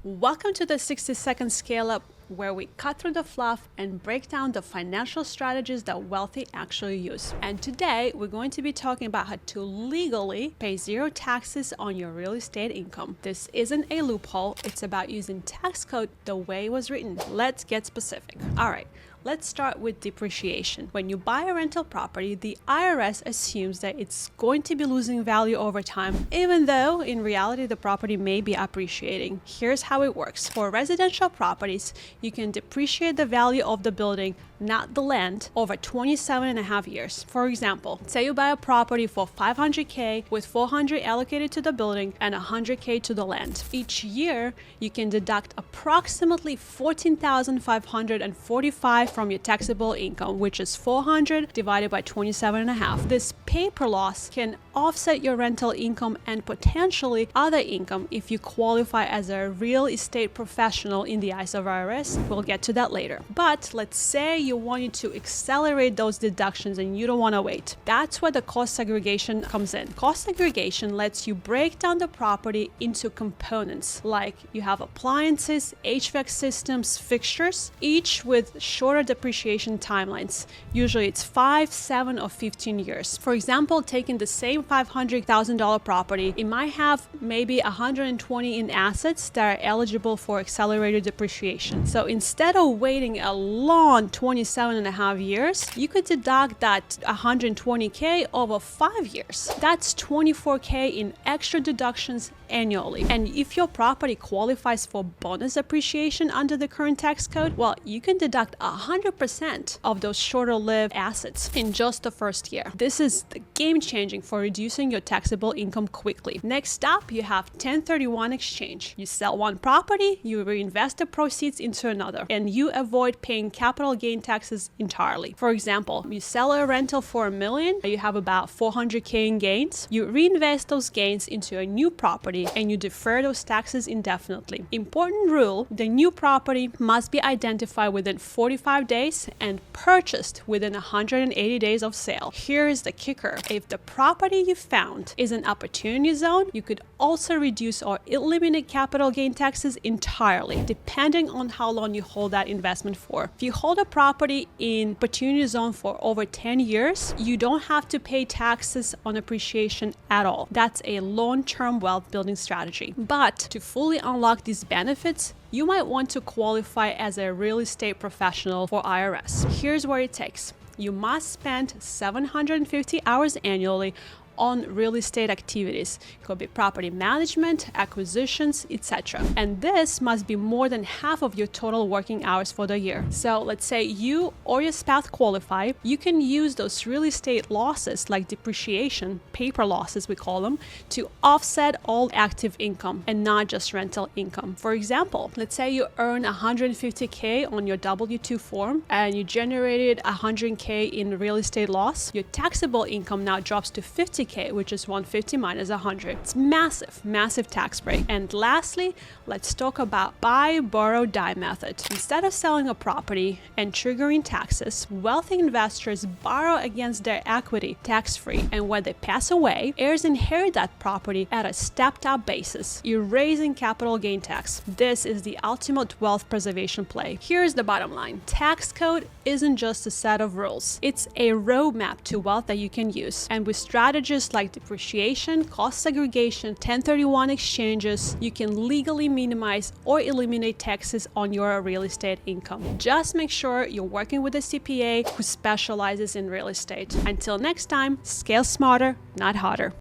Welcome to the 60-second scale up, where we cut through the fluff and break down the financial strategies that wealthy actually use. And today we're going to be talking about how to legally pay zero taxes on your real estate income. This isn't a loophole, it's about using tax code the way it was written. Let's get specific. All right. Let's start with depreciation. When you buy a rental property, the IRS assumes that it's going to be losing value over time, even though in reality the property may be appreciating. Here's how it works. For residential properties, you can depreciate the value of the building, not the land, over 27.5 years. For example, say you buy a property for $500K with $400 allocated to the building and $100K to the land. Each year, you can deduct approximately $14,545 from your taxable income, which is 400 divided by 27.5. This paper loss can offset your rental income and potentially other income if you qualify as a real estate professional in the eyes of IRS. We'll get to that later. But let's say you wanted to accelerate those deductions and you don't want to wait. That's where the cost segregation comes in. Cost segregation lets you break down the property into components, like you have appliances, HVAC systems, fixtures, each with shorter depreciation timelines. Usually it's 5, 7, or 15 years. For example, taking the same $500,000 property, it might have maybe 120 in assets that are eligible for accelerated depreciation. So instead of waiting a long 27.5 years, you could deduct that 120K over 5 years. That's 24K in extra deductions annually. And if your property qualifies for bonus appreciation under the current tax code, well, you can deduct 100% of those shorter-lived assets in just the first year. This is the game-changing for reducing your taxable income quickly. Next up, you have 1031 exchange. You sell one property, you reinvest the proceeds into another, and you avoid paying capital gain taxes entirely. For example, you sell a rental for $1 million, you have about 400K in gains, you reinvest those gains into a new property and you defer those taxes indefinitely. Important rule, the new property must be identified within 45 days and purchased within 180 days of sale. Here's the kicker. If the property you found is an opportunity zone, you could also reduce or eliminate capital gain taxes entirely, depending on how long you hold that investment for. If you hold a property in opportunity zone for over 10 years, you don't have to pay taxes on appreciation at all. That's a long-term wealth building strategy. But to fully unlock these benefits, you might want to qualify as a real estate professional for IRS. Here's what it takes. You must spend 750 hours annually on real estate activities. It could be property management, acquisitions, etc. And this must be more than half of your total working hours for the year. So let's say you or your spouse qualify, you can use those real estate losses like depreciation, paper losses we call them, to offset all active income and not just rental income. For example, let's say you earn 150K on your W-2 form and you generated 100K in real estate loss. Your taxable income now drops to 50K, which is 150 minus 100. It's massive tax break. And lastly, let's talk about buy, borrow, die method. Instead of selling a property and triggering taxes, wealthy investors borrow against their equity tax-free. And when they pass away, heirs inherit that property at a stepped-up basis, erasing capital gain tax. This is the ultimate wealth preservation play. Here's the bottom line. Tax code isn't just a set of rules. It's a roadmap to wealth that you can use. And with strategies like depreciation, cost segregation, 1031 exchanges, you can legally minimize or eliminate taxes on your real estate income. Just make sure you're working with a CPA who specializes in real estate. Until next time, scale smarter, not harder.